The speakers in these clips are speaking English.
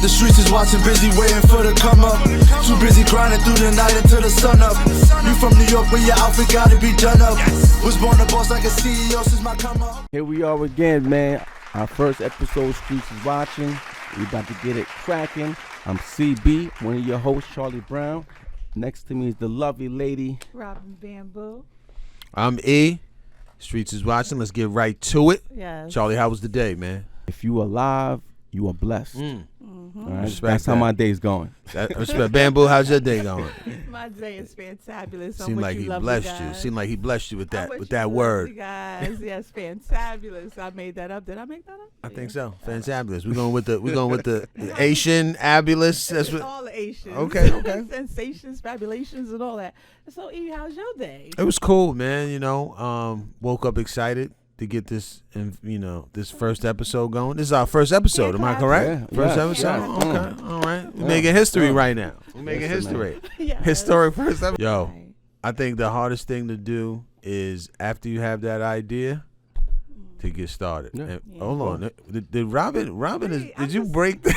The streets is watching, busy waiting for the come up. Too busy grinding through the night until the sun up. You from New York, but your outfit gotta be done up. Was born a boss like a CEO since my come up. Here we are again, man. Our first episode, Streetz is watching. We about to get it cracking. I'm CB, one of your hosts, Charlie Brown. Next to me is the lovely lady, ROBINBAMBUE. I'm E. Streetz is watching. Let's get right to it. Yes. Charlie, how was the day, man? If you alive, you are blessed. All right? That's how my day's going. Respect. Bamboo, how's your day going? My day is fantabulous. Seemed like he blessed you. Seemed like he blessed you with that You word. guys. Yes, fantabulous. I made that up. Did I make that up? I think so. Fantabulous. We're going with the Asian abulous. That's what. All the Asians. Okay. Sensations, fabulations, and all that. So, E, how's your day? It was cool, man. You know, woke up excited to get this, this first episode going. This is our first episode. Am I correct? Yeah, First yeah, episode. yeah. Okay. All right. We're making history right now. We're making history. Yes. Historic first episode. Yo, Right. I think the hardest thing to do is after you have that idea to get started. Yeah. And, Yeah. hold on. Did Robin Wait, did you break the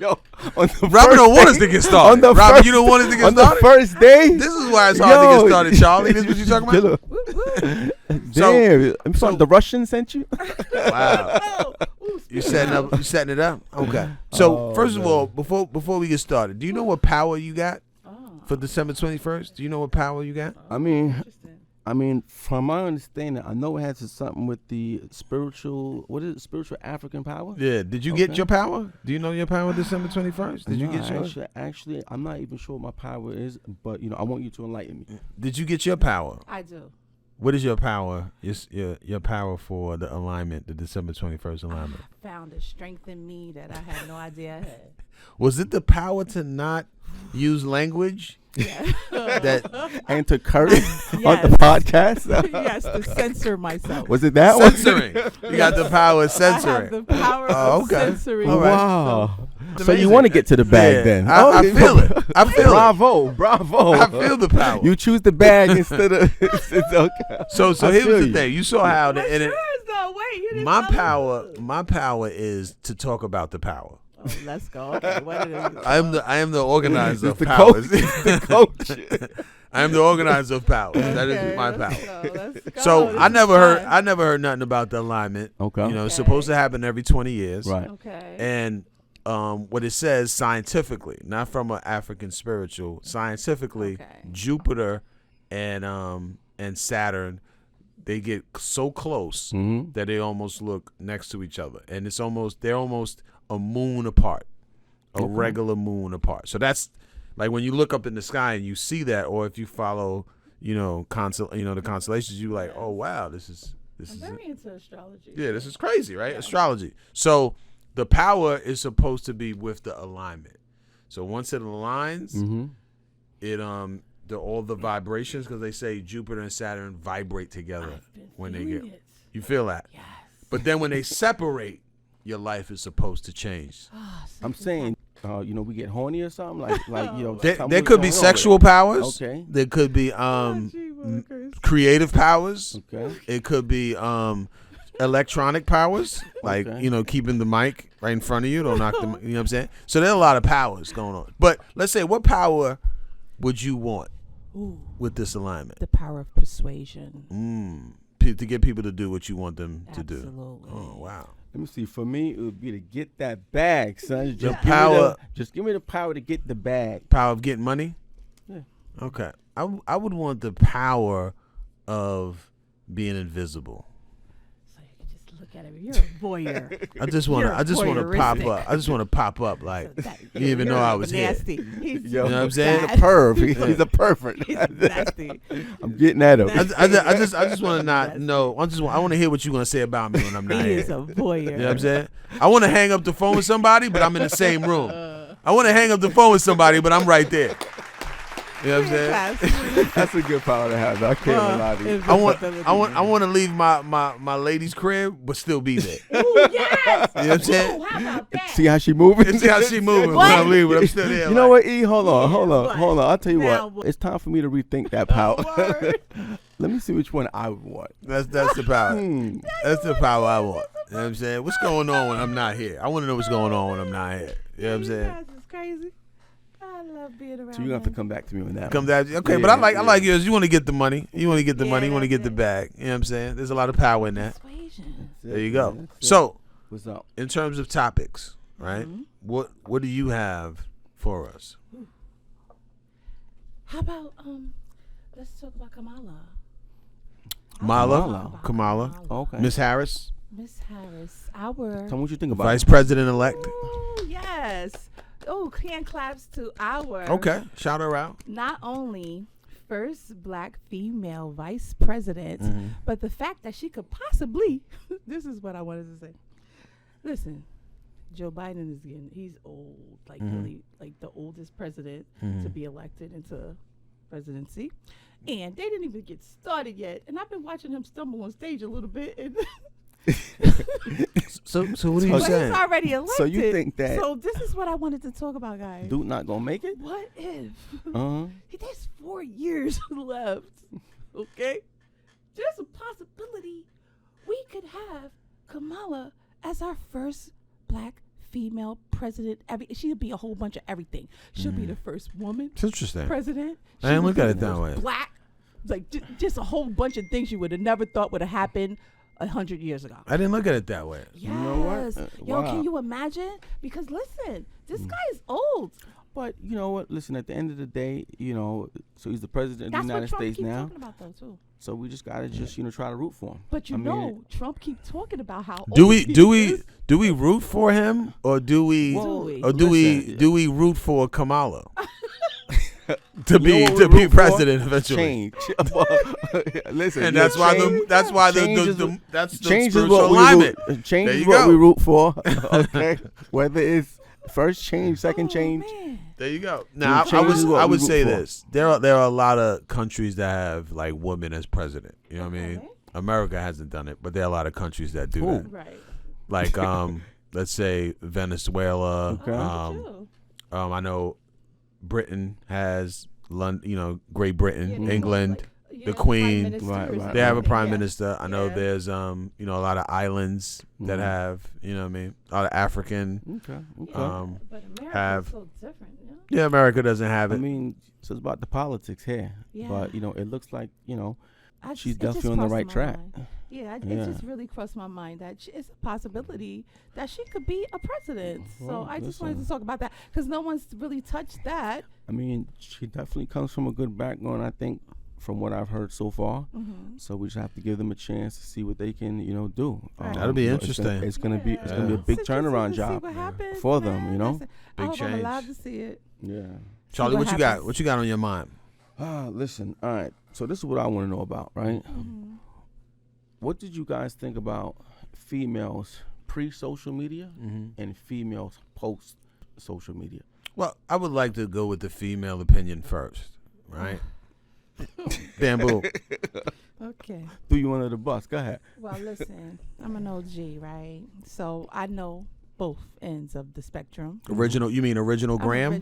Yo, on the Robin first don't want us day- to get started. On the Robin, first, you don't want us to get on started? the first day? This is why it's hard to get started, Charlie. This is what you talking about? So- Damn, I'm sorry, the Russians sent you? Wow. Oh, ooh, You setting it up? Okay. So first of all, before we get started, do you know what power you got for December 21st? Do you know what power you got? I mean, interesting. from my understanding, I know it has something with the spiritual, what is it, spiritual African power? Yeah. Did you get Okay. your power? Do you know your power December 21st? Did you No, get yours? Actually, I'm not even sure what my power is, but I want you to enlighten me. Did you get your power? I do. What is your power? Your power for the alignment, the December 21st alignment. Found a strength in me that I had no idea I had. Was it the power to not use language? Yeah. That And to curse on Yes. the podcast? Yes, to censor myself. Was it that one? censoring. You got the power of I censoring. have the power Oh, of okay. censoring. All right. Wow. It's So you amazing. want to get to the bag Yeah, then? I feel it. I feel it. Bravo. I feel the power. You choose the bag instead of. It's okay. So I here feel was the you. thing. You saw how the What's internet. yours, though? Wait, you didn't My tell me. power is to talk about the power. Oh, let's go. Okay, what it is? I am the organizer of the powers. coach. The coach. I am the organizer of powers. That is Okay, my let's power. go, let's go. So This I is never fun. heard nothing about the alignment. Okay. You know, it's Okay. supposed to happen every 20 years. Right. Okay. And what it says scientifically, not from an African spiritual, scientifically, Okay. Jupiter and Saturn, they get so close Mm-hmm. that they almost look next to each other, and they're almost a moon apart, a regular moon apart. So that's like when you look up in the sky and you see that, or if you follow, the constellations, you like, oh wow, this is I'm very into astrology. yeah, this is crazy, right? Astrology. So the power is supposed to be with the alignment. So once it aligns, Mm-hmm. it all the vibrations, because they say Jupiter and Saturn vibrate together I've been when they feeling get. it. You feel that? Yes. But then when they separate, your life is supposed to change. I'm saying, we get horny or something like. There tell me there what's could be going on sexual powers. Okay. There could be Gee willikers. creative powers. with it. Okay. It could be electronic powers, like Okay. keeping the mic right in front of you, don't knock the. You know what I'm saying? So there are a lot of powers going on. But let's say, what power would you want Ooh, with this alignment? the power of persuasion. To get people to do what you want them to do. Absolutely. Oh wow! Let me see. For me, it would be to get that bag, son. Just power- Just give me the power to get the bag. Power of getting money. Yeah. Okay. I would want the power of being invisible. So you can just look at it. You're a voyeur. I just want You're to pop voyeuristic. up. I just want to pop up like That- you didn't even know I was here. nasty. He's Yo, You know what I'm saying? He's a perv. He's a pervert. He's nasty. I'm getting at him. I just want to not know. I want to hear what you're gonna say about me when I'm not He here. is a voyeur. You know what I'm saying? I want to hang up the phone with somebody, but I'm in the same room. I want to hang up the phone with somebody, but I'm right there. You know what I'm saying? That's a good power to have. I can't even lie to you. I want to leave my lady's crib, but still be there. Ooh, yes. You know what I'm saying? Ooh, how about that? See how she moving? And see how she moving when What? I'm leaving, but I'm still there. You know like, what, E? Hold on. What? I'll tell you Now what. what? It's time for me to rethink that power. Word. Let me see which one I would want. That's the power. Hmm. That's the power I want. You know what I'm saying? What's going on when I'm not here? I want to know what's going on when I'm not here. You know what I'm saying? You guys is crazy. I love being around. So you have to come back to me on that. Come down. Okay, but I like yours. You want to get the money. You want to get the money. You want to get the bag. You know what I'm saying? There's a lot of power in that. There you go. So, what's up? In terms of topics, right? Mm-hmm. What do you have for us? How about let's talk about Kamala. Kamala. Okay. Miss Harris. Miss Harris, our Tell me what you think about Vice it. President-elect. Ooh, yes. Oh, hand claps to our. Okay, shout her out. Not only first black female vice president, but the fact that she could possibly. This is what I wanted to say. Listen, Joe Biden he's old, like really, like the oldest president to be elected into presidency. And they didn't even get started yet. And I've been watching him stumble on stage a little bit. And So what are you but saying? he's already elected. So you think that- So this is what I wanted to talk about, guys. Dude not gonna make it? What if? Uh-huh. There's 4 years left. Okay? There's a possibility we could have Kamala as our first black female president. She'll be a whole bunch of everything. She'll be the first woman It's interesting. president. I didn't She look would at be it that the way. first black. Like just a whole bunch of things you would have never thought would have happened 100 years ago. I didn't look at it that way. Yes. know what? Yo, Wow. can you imagine? Because listen, this guy is old. But you know what? Listen, at the end of the day, so he's the president of That's the what United Trump States keeps now. talking about, though, too. So we just gotta just try to root for him. But I mean, Trump keeps talking about how Do old we he do we is. do we root for him or do we Well, or do listen, we root for Kamala to You be know what we root for? president eventually? Change. Listen, And that's why change, that's why change is the what- that's the change is spiritual what we alignment. root. Change There is you what go. we root for. Okay, whether it's first change, second change. Man. There you go. Now change is what I we would root say for. this: there are a lot of countries that have like women as president. You know what I mean? Okay. America hasn't done it, but there are a lot of countries that do Cool. that. Right. Like let's say Venezuela. Okay. Oh, I know Britain has Great Britain, Yeah, England. like, the Prime Queen. Minister or Right, right. something. They have a Yeah. prime minister. I know Yeah. there's a lot of islands that have, you know what I mean, a lot of African. Okay. Okay. Yeah, but America's have- so different, you know? Yeah, America doesn't have I it. mean, so it's about the politics here. Yeah. But it looks like I she's it just definitely on the crossed right my track. mind. Yeah, Yeah. it just really crossed my mind that it's a possibility that she could be a president. So Well, I just wanted listen. to talk about that because no one's really touched that. I mean, she definitely comes from a good background, I think, from what I've heard so far. Mm-hmm. So we just have to give them a chance to see what they can, do. Right. That'll be but interesting. It's gonna be a Yeah. big turnaround job for them, Listen, I Big hope I'm change. allowed to see it. Yeah. Charlie, what what you got? happens. What you got on your mind? Listen. All right. So this is what I want to know about, right? Mm-hmm. What did you guys think about females pre-social media Mm-hmm. and females post-social media? Well, I would like to go with the female opinion first, right? Bamboo. Okay. Threw you under the bus. Go ahead. Well, listen, I'm an OG, right? So I know both ends of the spectrum. Original? You mean original I'm Graham?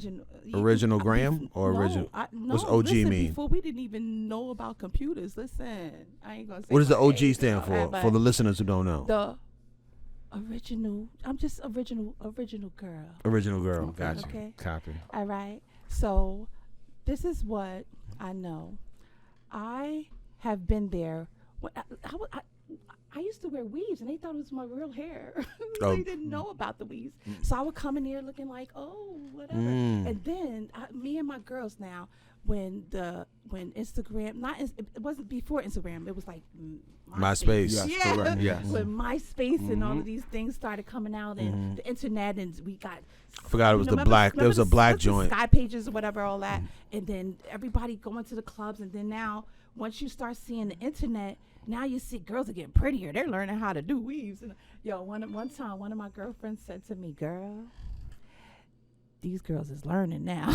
Original I- Graham or no, original? No, What's OG listen, mean? Before we didn't even know about computers. Listen, I ain't gonna say. What does the my OG age stand and all for? that, For but the listeners who don't know. the original. I'm just original girl. Original girl. Gotcha. Okay. Copy. All right. So this is what I know. I have been there. I used to wear weaves, and they thought it was my real hair. Oh. They didn't know about the weaves. So I would come in there looking like, oh, whatever. Mm. And then me and my girls now, when Instagram, it wasn't before Instagram. It was like MySpace. Yes, Yeah. correct, yes. When MySpace and all of these things started coming out, and the internet, and we got. Forgot it was the remember- black. There was a remember black the joint. Sky Pages or whatever, all that, and then everybody going to the clubs, and then now once you start seeing the internet, now you see girls are getting prettier. They're learning how to do weaves. And one time, one of my girlfriends said to me, "Girl, these girls is learning now.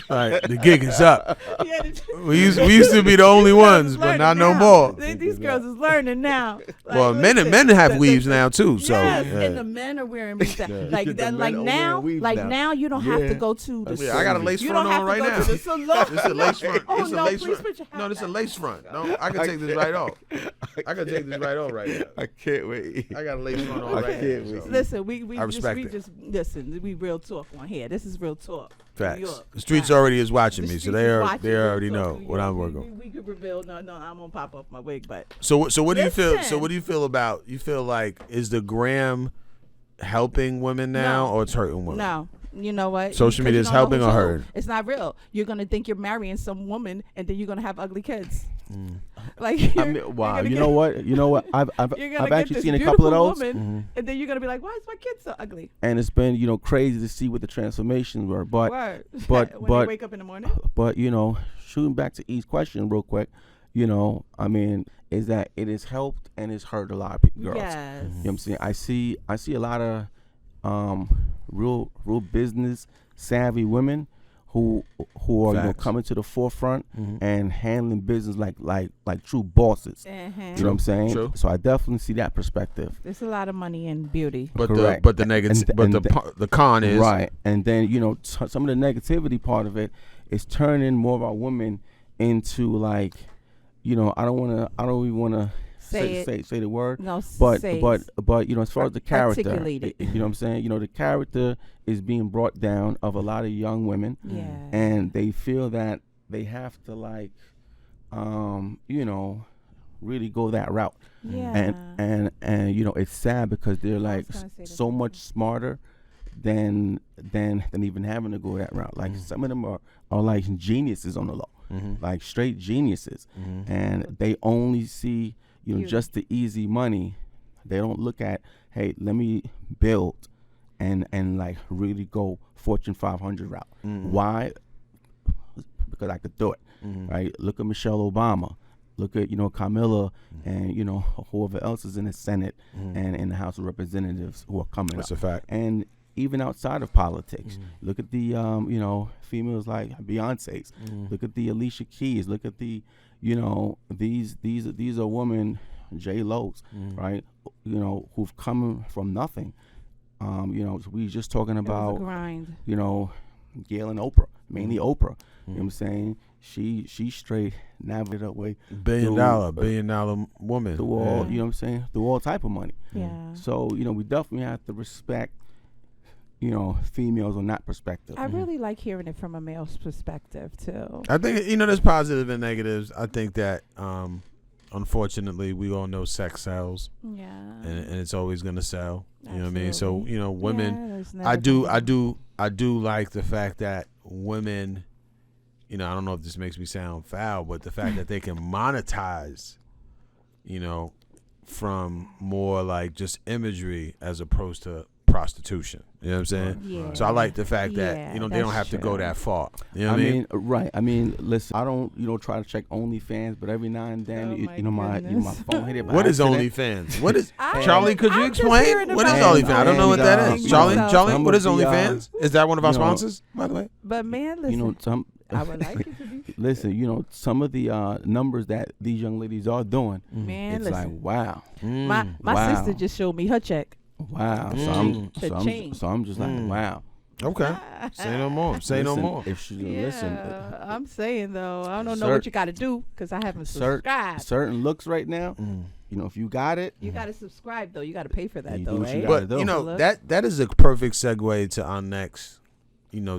Right, the gig is up. Yeah, We used to be the only ones, but not no more. These girls is learning now. Like, Well, men have weaves now too. So yes, yeah. and the men are wearing weaves. Like The that, men like are now, wearing weaves like now. now, you don't have Yeah. to go to the. Yeah, I got a lace You front don't have on to right go now. to the salon. This is a lace front. Oh, This is a no, lace please front. put your hat No, this is a back. lace front. No, I can take this right off. I can take this right off right now. I can't wait. I got a lace front on I right can't now. wait. so. Listen, we I respect it. just listen. We real talk on here. This is real talk. New Facts. York. The streets Facts. already is watching The me, so streets they is are, watching they real already talk, know New what York. I'm working on. We could reveal. No, I'm gonna pop off my wig, but So what do you feel? So Listen. what do you feel about? You feel like is the gram helping women now, No. or it's hurting women? no. You know what? Social Because media you is don't know helping who's or who. hurting? It's not real. You're gonna think you're marrying some woman, and then you're gonna have ugly kids. Mm. Like, I you're, mean, wow. you're gonna You get- know what? You know what? I've You're gonna I've get actually this seen a couple of beautiful those, woman, and then you're gonna be like, "Why is my kid so ugly?" and it's been crazy to see what the transformations were. But Word. but- when but- they wake up in the morning. shooting back to E's question real quick, I mean, is that it has helped and it's hurt a lot of girls. Yes. You know what I'm saying? I see a lot of real business savvy women who are Facts. coming to the forefront Mhm. and handling business like true bosses. Uh-huh. You know what I'm saying? True. So I definitely see that perspective. There's a lot of money in beauty. But Correct. the negative, And the con is Right. And then, some of the negativity part of it is turning more of our women into I don't even want to Say say the word. No, But say as far as the character, articulate it. you know what I'm saying? The character is being brought down of a lot of young women, yeah. and they feel that they have to really go that route. yeah. And it's sad because they're like gonna say the so same much smarter than even having to go that route. Like some of them are like geniuses on the law, like straight geniuses, and they only see just the easy money. They don't look at, hey, let me build and like really go Fortune 500 route. Why? Because I could do it, right? Look at Michelle Obama. Look at Kamala and whoever else is in the Senate and in the House of Representatives who are coming That's up. a fact. And even outside of politics, look at the females like Beyonce's. Look at the Alicia Keys. Look at the these are women, J Lo's, right? Who've come from nothing. So we just talking It was a about grind. Gail and Oprah, mainly Oprah. You know what I'm saying? She straight navigated her way billion dollar woman. through all, Yeah. you know what I'm saying? Through all type of money. Yeah. So, we definitely have to respect, females on that perspective. I really like hearing it from a male's perspective too. I think there's positives and negatives. I think that unfortunately we all know sex sells, Yeah. and it's always gonna sell. You know what I mean? So Absolutely. women. Yeah, there's I never do gonna- like the fact that women, I don't know if this makes me sound foul, but the fact that they can monetize, from more like just imagery as opposed to prostitution. You know what I'm saying? Yeah. So I like the fact that, Yeah, they don't that's have to go true. that far. You know what I mean? Right. I mean, listen, I don't, try to check OnlyFans, but every now and then, Oh my goodness. phone hit it by What is accident. OnlyFans? What is I- Charlie? Could you I'm just explain? hearing What is about OnlyFans? I don't know what that is. And, Charlie, some what of is the, OnlyFans? Is that one of our you know, sponsors, by the way? But man, listen. Some I would like it to be. listen, some of the numbers that these young ladies are doing, Man, it's like listen. wow. My Wow. sister just showed me her check. Wow. The change. So I'm just like, wow. Okay. Say no more. Say no Listen, more. If she Yeah, listen, I'm saying though, I don't know Cert- what you got to do because I haven't subscribed. certain looks right now, if you got it, You got to subscribe though. You got to pay for that You though, do what you right? gotta But do. that is a perfect segue to our next,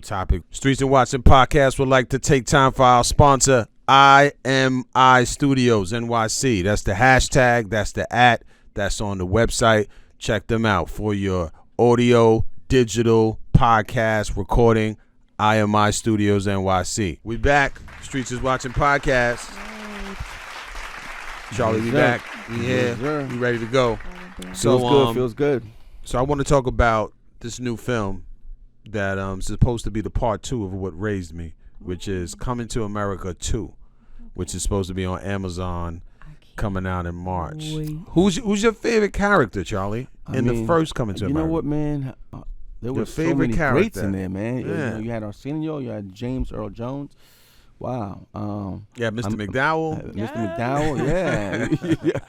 topic. Streets and Watchin podcast would like to take time for our sponsor, IMI Studios NYC. That's the hashtag. That's the @ That's on the website. Check them out for your audio, digital, podcast recording. IMI Studios NYC. We back. Streets is Watching podcast. Charlie, we Yes, sir. back. We here. Yes, sir. We ready to go. So feels good. So I want to talk about this new film that is supposed to be the part 2 of What Raised Me, which is Coming to America 2, which is supposed to be on Amazon coming out in March. wait. Who's your favorite character, Charlie, in the mean, first Coming to You America? know what, man? there Your were so favorite many greats character. in there, man. Yeah. You had Arsenio, you had James Earl Jones. Wow. Yeah, Mr. McDowell. Mr. McDowell, yeah.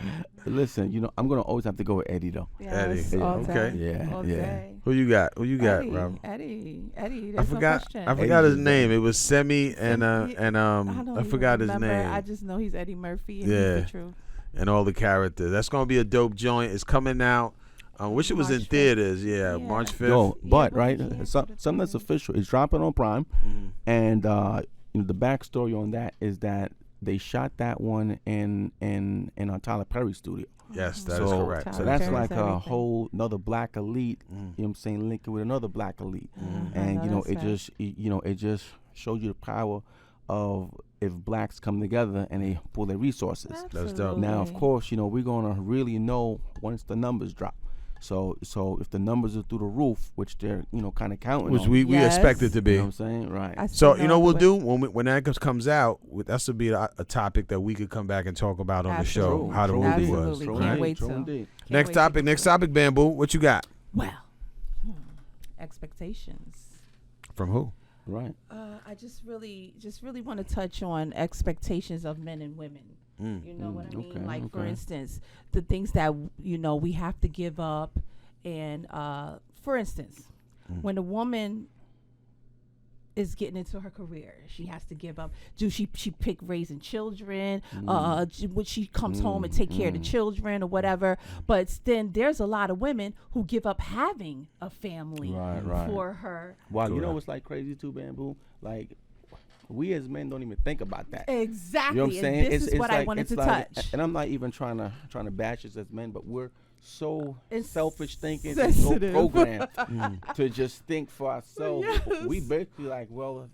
Listen, I'm gonna always have to go with Eddie though. Yes, Eddie. all Okay. day, Yeah, all yeah. day. Who you got? Eddie, Rob? Eddie. I There's forgot. No question. I forgot his Eddie's name. It was Semi and I I forgot his name. I just know he's Eddie Murphy. And Yeah. he's the truth. And all the characters. That's gonna be a dope joint. It's coming out. I wish it was in March 5th. theaters. Yeah. March 5th. Yo, but but right, we can't something that's official. It's dropping on Prime, and the backstory on that is that they shot that one in Tyler Perry's studio. Yes, that is So- correct. So Tyler that's Perry's like a everything. whole another black elite. You know what I'm saying, linking with another black elite, I and know it that's just it just shows you the power of if blacks come together and they pull their resources. That's dope. Now, of course, we're gonna really know once the numbers drop. So if the numbers are through the roof, which they're kind of counting Which on, we Yes. expect it to you be. know what I'm saying, right? I So still you know know we'll the do when that comes out. That should be a topic that we could come back and talk about on the show. Absolutely. How the movie Absolutely. was. Can't Right? wait True to. indeed. Can't Next wait topic. to- Next topic. Bamboo. What you got? Well, expectations. From who? Right. I just really want to touch on expectations of men and women. You know what I mean? Okay, Like, for okay. instance, the things that, we have to give up. And, for instance, when a woman is getting into her career, she has to give up. She pick raising children? When she comes home and take care of the children or whatever. But then there's a lot of women who give up having a family Right. for her. Wow, you know Correct. what's like crazy too, Bamboo? Like, we as men don't even think about that. Exactly. You know what I'm saying? And this is what I like- wanted it's to like- touch. And I'm not even trying to bash us as men, but we're so It's selfish thinking, and so sensitive. programmed to just think for ourselves. Yes. We basically like, well,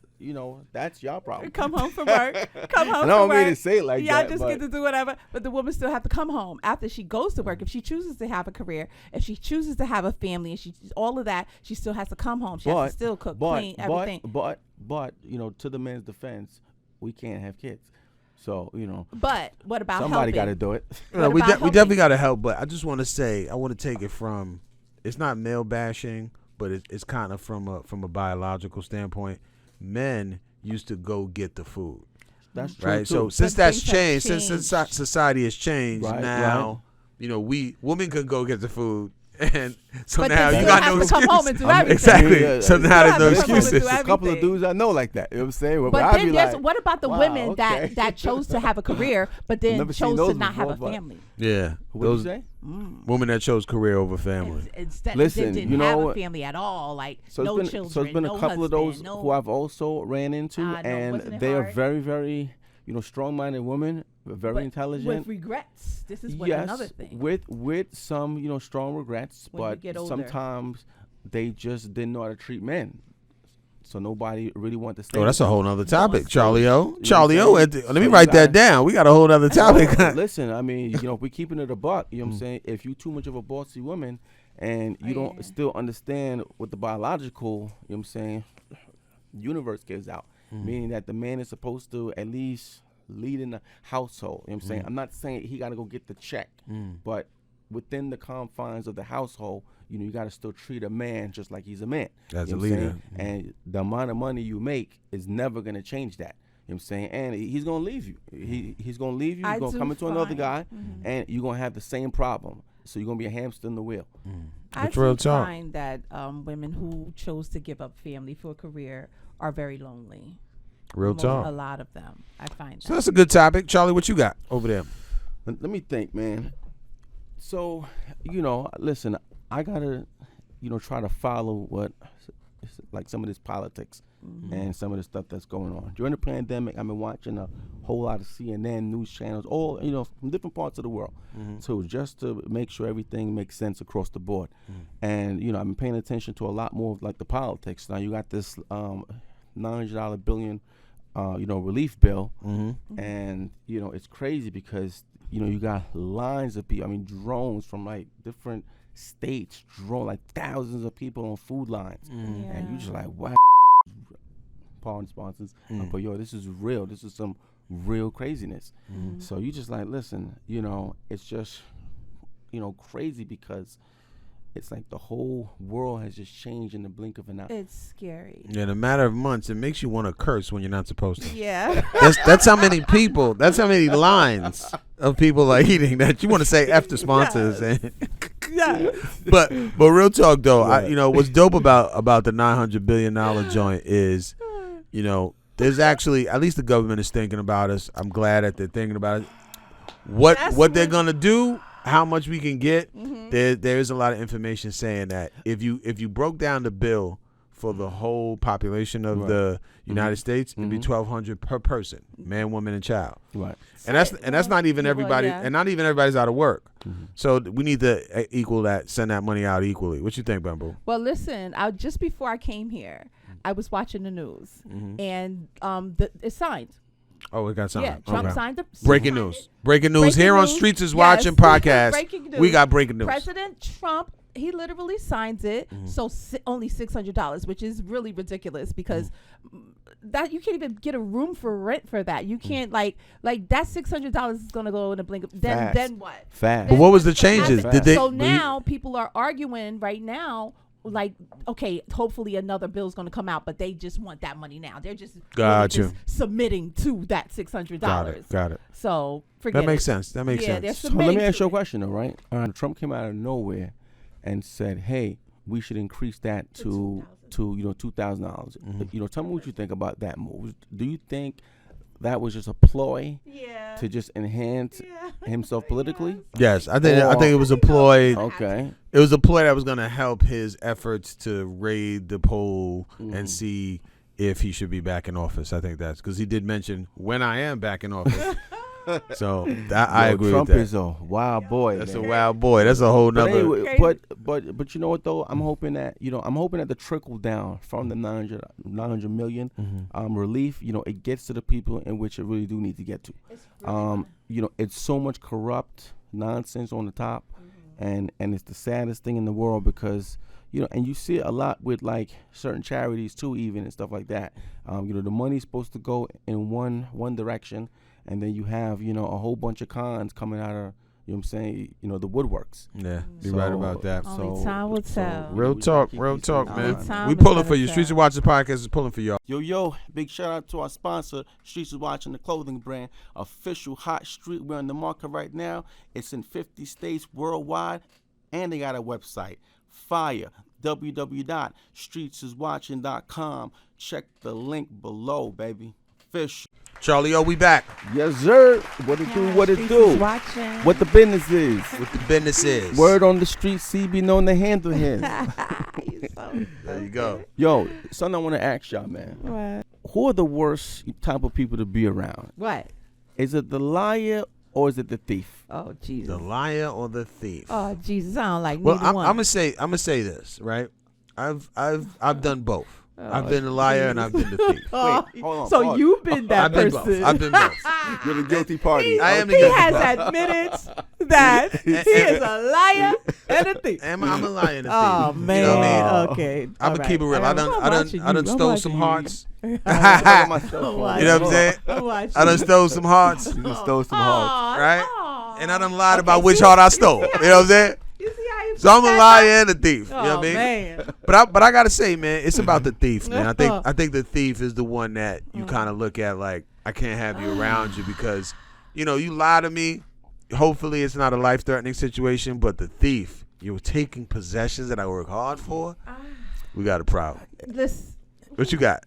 that's your problem. Come home from work. Come home And I don't from work. mean to say it like Y'all that, just but get to do whatever. But the woman still have to come home after she goes to work. If she chooses to have a career, if she chooses to have a family, and all of that, she still has to come home. She has to still cook, clean, everything. But to the men's defense, we can't have kids. So, But what about somebody got to helping? do it. What we about definitely helping? got to help. But I just want to say, I want to take it from. It's not male bashing, but it's kind of from a biological standpoint. Men used to go get the food. That's true. Right. Too. So since But that's things have changed, since changed. society has changed, Right, now women could go get the food, and so But now they you still got have no to come excuse. home and do everything. Exactly. Yeah, So yeah. now there's have no to come home and excuses. do There's a couple of everything. dudes I know like that. You know what I'm saying? Where But I'd then be there's like, what about the wow, women okay. that chose to have a career, but then Never seen chose to those not have a before, but- family? Yeah, What did you those say? women that chose career over family. Instead, Listen, didn't you know have a what? family at all. Like So no it's been, children, so it's been no a couple of those husband, no- who I've also ran into, I know, and wasn't it they are hard? very, very, strong-minded women, very but intelligent. with regrets. This is what Yes, another thing. with some strong regrets, When you but get older. sometimes they just didn't know how to treat men, so nobody really wanted to stay. Oh, that's a with whole nother topic, Don't Charlie O. what Charlie I'm O. saying? Let me So write you that gotta- down. We got a whole other topic. them. Listen, I mean, if we keeping it a buck, you know what I'm saying? If you too much of a bossy woman and you don't still understand what the biological, you know what I'm saying, universe gives out, meaning that the man is supposed to at least lead in the household. You know what I'm saying? I'm not saying he got to go get the check, but within the confines of the household, you got to still treat a man just like he's a man. As You a know what I'm leader. saying? And the amount of money you make is never going to change that. You know what I'm saying? And he's going to leave you. He's going to leave you. I He's going to do come into another find- guy, and you're going to have the same problem. So you're going to be a hamster in the wheel. I It's real do talk. find that women who chose to give up family for a career are very lonely. Real A talk. lot of them. I find So that. that's a good topic. Charlie, what you got over there? Let me think, man. So, listen, I got to, try to follow what, like some of this politics and some of the stuff that's going on. During the pandemic, I've been watching a whole lot of CNN news channels, all, from different parts of the world. So just to make sure everything makes sense across the board. And, I've been paying attention to a lot more of like the politics. Now you got this $900 billion, relief bill. And, it's crazy because, you got lines of people, drones from like different states, like thousands of people on food lines. And you just like, wow, pardon sponsors, but this is real. This is some real craziness. So you just like, listen, it's just, crazy because it's like the whole world has just changed in the blink of an eye. It's scary. In a matter of months, it makes you want to curse when you're not supposed to. Yeah. That's how many people. That's how many lines of people are eating that you want to say F the sponsors. Yeah. But real talk though, what's dope about the $900 billion joint is, there's actually, at least the government is thinking about us. I'm glad that they're thinking about it. What they're gonna do, how much we can get. There is a lot of information saying that if you broke down the bill for the whole population of the United States, it'd be $1,200 per person, man, woman, and child. Right. And that's not even everybody, and not even everybody's out of work. So we need to equal that, send that money out equally. What you think, Bamboo? Well, listen, just before I came here, I was watching the news, and it signed. Oh, it got signed. Yeah, Trump signed the breaking news. Breaking news here on Streetz is Watching podcast. Breaking news. We got breaking news. President Trump, he literally signs it, so only $600, which is really ridiculous because that you can't even get a room for rent for that. You can't like that $600 is gonna go in a blink of then what? Fast. But what was the changes? So now people are arguing right now. Like, okay, hopefully another bill's going to come out, but they just want that money now. They're just, submitting to that $600. Got it. So forget that makes sense. That makes sense. So let me ask you a question, though, right? Trump came out of nowhere and said, "Hey, we should increase that to $2,000." Tell me what you think about that move. Do you think that was just a ploy to just enhance himself politically? Yes, I think it was a ploy. Okay. It was a ploy that was going to help his efforts to raid the poll and see if he should be back in office. I think that's because he did mention when I am back in office. So I agree Trump with that. Is a wild boy. That's a wild boy. That's a whole nother. But you know what though? I'm hoping that the trickle down from the 900 million relief, it gets to the people in which it really do need to get to. It's so much corrupt nonsense on the top, and it's the saddest thing in the world because and you see it a lot with like certain charities too, even and stuff like that. The money's supposed to go in one direction. And then you have, a whole bunch of cons coming out of, the woodworks. Yeah, you're right about that. Only time will tell. Real talk, man. We pulling for you. Streetz is Watching podcast is pulling for y'all. Yo, big shout out to our sponsor, Streetz is Watching, the clothing brand, official hot streetwear on the market right now. It's in 50 states worldwide, and they got a website, fire, www.streetziswatching.com. Check the link below, baby. Fish. Charlie, we back. Yes, sir. What it do? What the business is. What the business is. Word on the street, CB known to handle him. There you go. Yo, something I want to ask y'all, man. What? Who are the worst type of people to be around? What? Is it the liar or is it the thief? Oh, Jesus. The liar or the thief? Oh, Jesus. I don't like neither one. I'm gonna say this, right? I've done both. I've been a liar and I've been the thief. Wait, hold on. So you've been that person. I've been both. You're the guilty party. I am the He guilty has party. admitted that he is a liar and a thief. I'm a liar and a thief. Oh, man. You know what I mean? Okay. I'm gonna keep it real. I done stole some hearts. You know I'm what I'm saying? I done stole some hearts. You done stole some hearts. Right? And I done lied about which heart I stole. You know what I'm saying? So I'm a liar and a thief. You know what I mean? Man. But I gotta say, man, it's about the thief, man. I think the thief is the one that you kind of look at like, I can't have you around you because, you lie to me. Hopefully it's not a life-threatening situation, but the thief, you're taking possessions that I work hard for. We got a problem. What you got?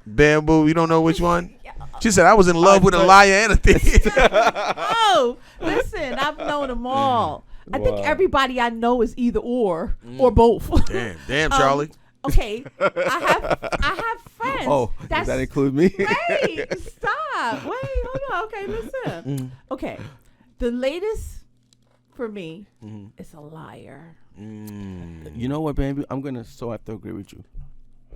Bamboo, you don't know which one? She said I was in love with a liar and a thief. Oh, listen, I've known them all. I think everybody I know is either or both. Damn, Charlie. Okay, I have friends. Oh, does that include me? Wait, stop. Wait, hold on. Okay, listen. Okay, the latest for me is a liar. You know what, baby? I'm gonna have to agree with you.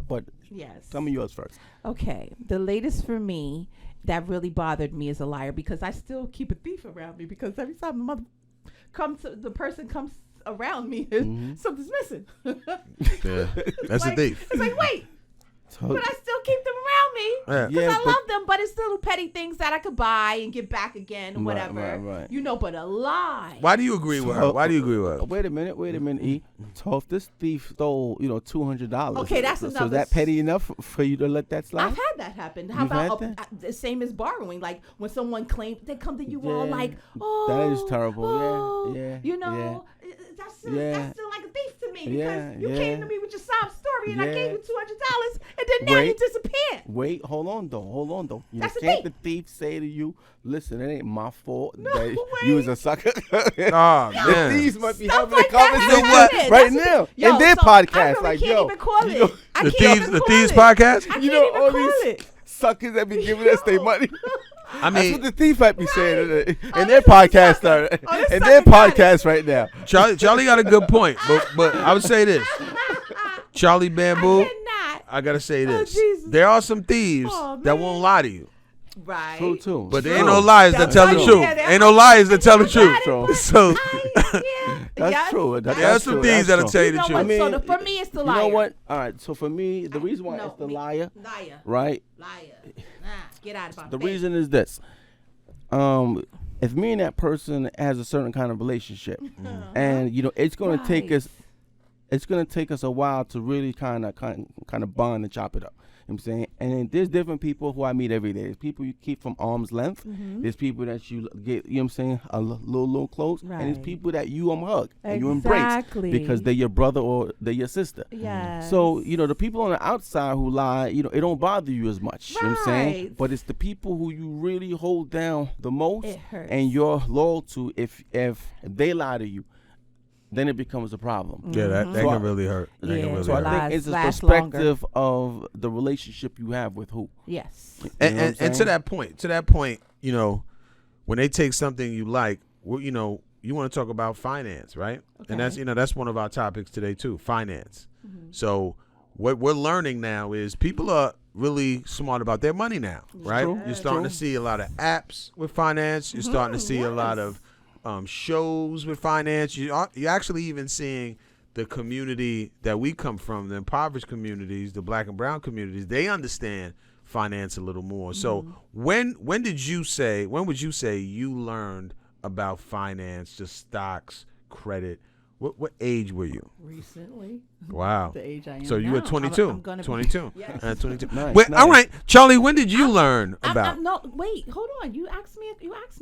But yes, tell me yours first. Okay, the latest for me that really bothered me is a liar because I still keep a thief around me because every time the person comes around me, something's missing. Yeah, that's like, a thief. It's like, wait, but I still keep them around me. Yeah. Because I love them, but it's still petty things that I could buy and get back again, whatever. Right. You know, but a lie. Why do you agree with her? Why do you agree with her? Wait a minute, E. So if this thief stole, $200, Okay, that's so another. is that petty enough for you to let that slide? I've had that happen. How You've about had the same as borrowing? Like when someone claims they come to you all like, oh, that is terrible. oh, Yeah. You know, that's still like a thief to me because you came to me with your sob story and I gave you $200 and then now you disappear. Wait, hold on though. That's Can't the thief say to you, "Listen, it ain't my fault that wait. you was a sucker." Oh, The man. thieves might be Stuff having like a that conversation happens. right That's now yo, in their so podcast. I really Like, can't yo, even call you know, it. I The can't Thieves, even the call Thieves it. podcast. I you can't know even all call these it. suckers that be giving us their money. I That's mean, what the thief might be saying in this their is a podcast. sucker. Oh, this In sucker their got it. podcast right now. Charlie got a good point, but I would say this, Charlie Bamboo. I cannot. I gotta say this: Jesus. there are some thieves Oh, that man. won't lie to you, Right. True too. but there True. ain't no liars that That's tell the right. truth. Yeah, they- Ain't no liars that tell the I truth. got it, True. but So That's true. there are That's some true. thieves That's that'll true. tell you You the know truth. what? I mean, So for me, it's the liar. You know what? All right. So for me, the reason why it's the liar, Liar. right? Liar. Nah, get out of my The face. reason is this. If me and that person has a certain kind of relationship, and it's gonna take Right. us, it's gonna take us a while to really kind of bond and chop it up. You know what I'm saying, and then there's different people who I meet every day. There's people you keep from arm's length. There's people that you get, you know what I'm saying, a little close, and there's Right. people that you hug and you embrace Exactly. because they're your brother or they're your sister. Yes. So, the people on the outside who lie, it don't bother you as much. You know what I'm saying? Right. But it's the people who you really hold down the most It hurts. and you're loyal to. If they lie to you, then it becomes a problem. yeah, that So can really hurt. That can Yeah. really So I hurt. think it's a Last perspective of the relationship you have with who. Yes. You know what I'm And to saying? that point, when they take something you like, you want to talk about finance, right? And that's one of our topics today too, finance. So what we're learning now is people are really smart about their money now, right? True. You're starting to see a lot of apps with finance. You're starting to see a lot yes. of shows with finance. You're actually even seeing the community that we come from, the impoverished communities, the black and brown communities. They understand finance a little more. So when would you say you learned about finance, just stocks, credit? What age were you? Recently. Wow. The age I am So you now. were 22. I'm gonna be- 22. Yes. 22. Nice, Wait, nice. all right, Charlie. When did you learn about? No, wait, hold on. You asked me.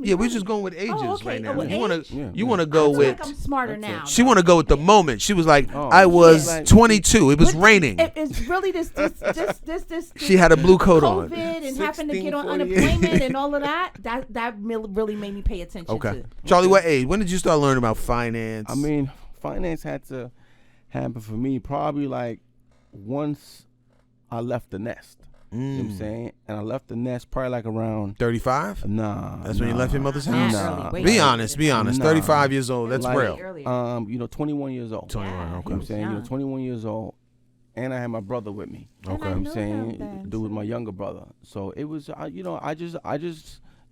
Yeah, we're just going with ages okay. right now. Oh, with you want age? to you want to go I feel with? like I'm smarter That's it. now. She want to go with the moment. She was like, Oh, I was yeah. 22. It was But raining. It's really this. She had a blue coat on. COVID and having to get on 1648. unemployment and all of that. That really made me pay attention Okay, to. Charlie. What age? When did you start learning about finance? I mean, finance had to happen for me probably like once I left the nest. You know what I'm saying? And I left the nest probably like around 35. nah. That's when you left your mother's house. Nah. Wait, Be wait. honest. Be honest. Nah. 35 years old. That's Like, real. Earlier. 21 years old. 21. Yeah. You know Okay. what I'm saying? Young. 21 years old, and I had my brother with me. And Okay. I You know know what I'm him saying? then, Dude was my too. younger brother. So it was, I just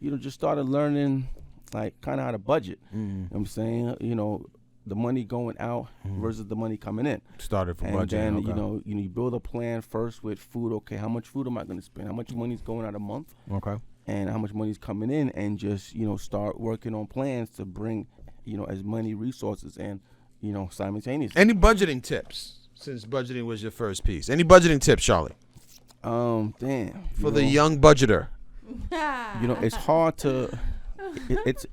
just started learning, like, kind of how to budget. You know what I'm saying? The money going out versus the money coming in. Started from And budgeting. then, Okay. you build a plan first with food. Okay, how much food am I going to spend? How much money's going out a month? Okay. And how much money's coming in? And just, start working on plans to bring, as many resources in, simultaneously. Any budgeting tips? Since budgeting was your first piece. Any budgeting tips, Charlie? Damn. For the young budgeter. It's hard to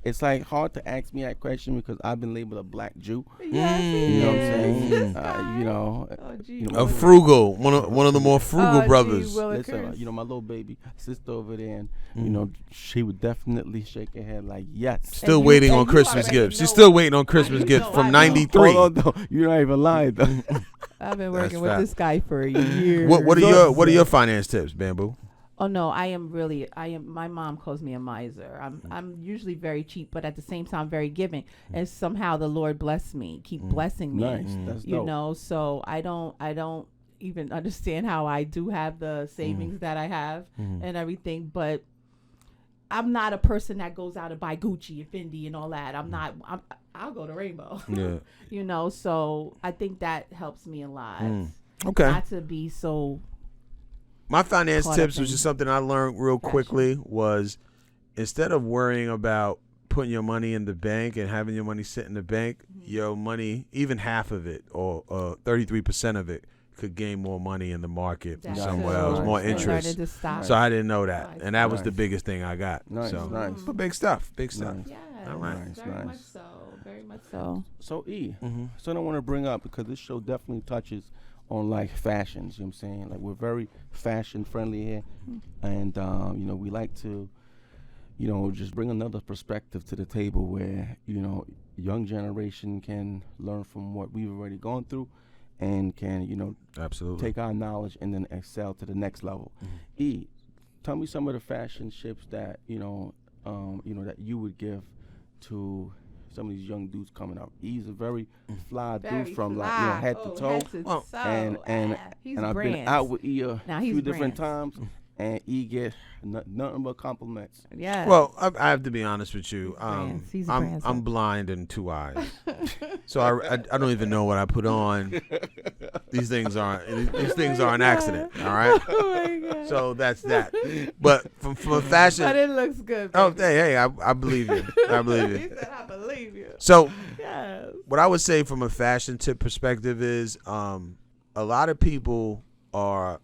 it's like hard to ask me that question because I've been labeled a black Jew. Yes, he You know what I'm is. saying? Oh, gee, A frugal, one of the more frugal gee, brothers. Listen, my little baby sister over there, and she would definitely shake her head like, yes. Still And you- waiting and on you Christmas already gifts. She's know- still waiting on Christmas know, gifts I from know. '93. Hold on, though. You're not even lying, though. I've been That's working with fact. this guy for a year. What are your finance tips, Bamboo? Oh no, I am. My mom calls me a miser. I'm usually very cheap, but at the same time very giving. And somehow the Lord bless me, keep blessing me. Nice. That's dope. So I don't even understand how I do have the savings that I have and everything. But I'm not a person that goes out and buy Gucci and Fendi and all that. I'll go to Rainbow. Yeah. So I think that helps me a lot. Okay. Not to be so My finance caught tips, up which in is something I learned real fashion. quickly, was instead of worrying about putting your money in the bank and having your money sit in the bank, your money, even half of it or 33% of it, could gain more money in the market from That's somewhere true. else, more Nice. interest. Started to stop. So I didn't know that, Nice. and that was the Nice. biggest thing I got. Nice, So, nice. but big stuff, big stuff. Nice. Yes, All right. Nice, very nice. much so. Very much so. So Mm-hmm. something I want to bring up because this show definitely touches on like fashions. You know what I'm saying? Like we're very fashion friendly here, and you know we like to, you know, just bring another perspective to the table where you know young generation can learn from what we've already gone through, and can Absolutely. take our knowledge and then excel to the next level. E, tell me some of the fashion tips that that you would give to some of these young dudes coming up. He's a very fly dude from like head to toe. And he's I've brands. been out with E a Now few he's different brands. times, and E get nothing but compliments. Yeah. Well, I have to be honest with you. brands. He's a I'm brands. I'm blind in two eyes, so I don't even know what I put on. These things aren't an accident. All right. Oh my God. So that's that. But from a fashion. But it looks good. Oh, baby. hey, I believe you. I believe He you. said, I believe you. So Yes. what I would say from a fashion tip perspective is a lot of people are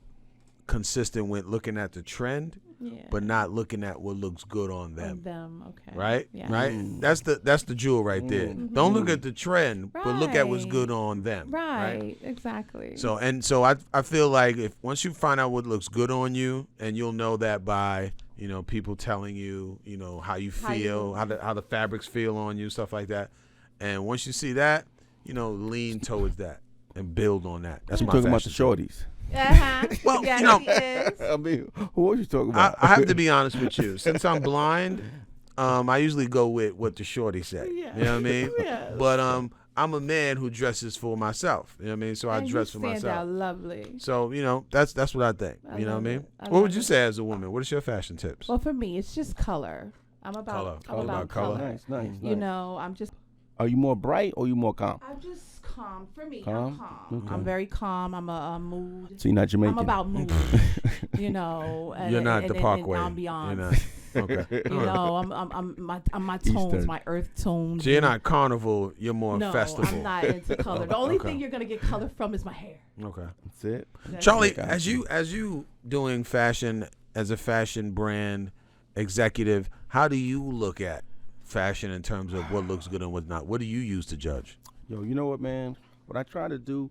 consistent with looking at the trend, Yeah. but not looking at what looks good on On them. them. Okay. Right? Yeah. Right? That's the jewel right there. Don't look at the trend, but look at what's good on them. Right. Exactly. So I feel like if once you find out what looks good on you, and you'll know that by people telling you how you feel, how the fabrics feel on you, stuff like that. And once you see that, lean towards that and build on that. That's You my talking about the fashion tip. shorties? Well, yes, you know, he is. I mean, who are you talking about? I have to be honest with you. Since I'm blind, I usually go with what the shorty say. Yeah. You know what I mean? Yes. But I'm a man who dresses for myself. You know what I mean? So I And dress you for stand myself. out lovely. So that's what I think. I You know what I love mean? it. I What love would you it. say as a woman? What is your fashion tips? Well, for me, it's just color. I'm about color. Nice, nice. You know, I'm just Are you more bright or you more calm? I'm just calm. For me, Calm? I'm calm. Okay. I'm very calm. I'm a mood. So you're not Jamaican? I'm about mood. You know, and, You're not and, the and, Parkway. And ambiance. You're not. Okay. You know, I'm my tones, Eastern. my earth tones. So you're not carnival. You're more No, festival. I'm not into color. The only Okay. thing you're gonna get color from is my hair. Okay. That's it. That's Charlie, it. Gotcha. as you doing fashion as a fashion brand executive, how do you look at fashion in terms of what looks good and what's not? What do you use to judge? Yo, you know what, man? What I try to do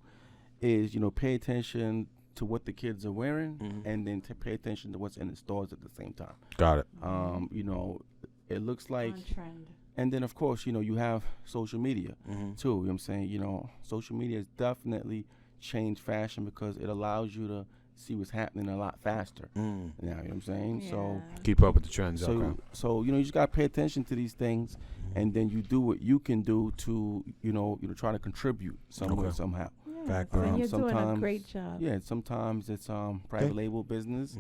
is, pay attention to what the kids are wearing, and then to pay attention to what's in the stores at the same time. Got it. It looks like, On trend. and then of course, you have social media too. You know what I'm saying? Social media has definitely changed fashion because it allows you to see what's happening a lot faster. Now, you know what I'm saying? So, Yeah. Keep up with the trends. Okay. so you just gotta pay attention to these things, and then you do what you can do to, try to contribute somewhere Okay. somehow. Yes, Fact, and you're doing a sometimes- great job. Yeah, sometimes it's private label business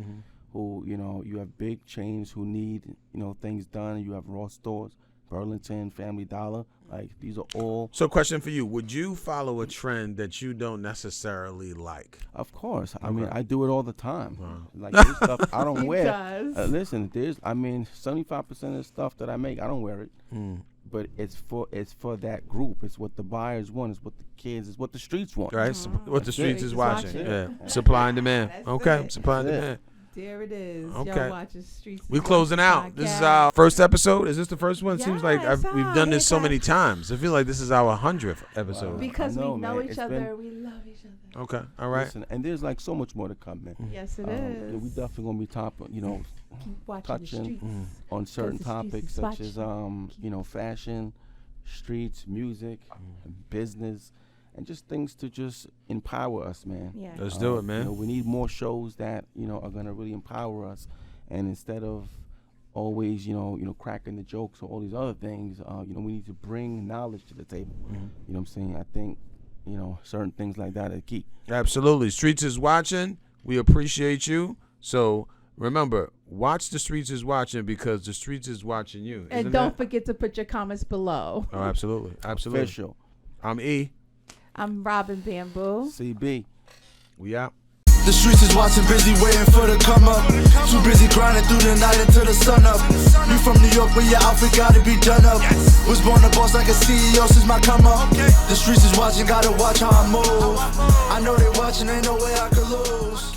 who, you have big chains who need, things done. You have Ross stores, Burlington, Family Dollar. Like, these are all, So, question for you: would you follow a trend that you don't necessarily like? of course. I mean, I do it all the time. Wow. Like, there's stuff I don't He wear. does. Listen, 75% of the stuff that I make, I don't wear it. But it's for that group. It's what the buyers want. It's what the kids. It's what the streets want. Right. What the That's streets it. is Streetz is watching. watching. Yeah. Supply and demand. That's Okay. it. Supply and That's it. demand. There it is. Okay. Y'all watching Streetz. We closing out. This is our first episode. Is this the first one? It seems like Yes, we've done this so yes, many times. I feel like this is our 100th episode. Because I know, we know man. each It's other. been- We love each other. Okay. All right. Listen, and there's like so much more to come, man. Yes, it Yeah, is. we definitely gonna be Keep watching touching, the streets. on certain the streets topics is such as watching. fashion, streets, music, business, and just things to just empower us, man. Yeah. Let's do it, man. We need more shows that are gonna really empower us, and instead of always cracking the jokes or all these other things, we need to bring knowledge to the table. You know what I'm saying? I think certain things like that are key. Absolutely. Streetz is watching. We appreciate you. So remember, watch the Streetz is watching because the Streetz is watching you. And Isn't don't that? forget to put your comments below. Oh, absolutely. Absolutely. Official. I'm E. I'm Robin Bamboo. CB. We out. The streets is watching, busy waiting for the come up. Too busy grinding through the night until the sun up. You from New York, where your outfit gotta be done up. Was born a boss like a CEO since my come up. The streets is watching, gotta watch how I move. I know they watching, ain't no way I could lose.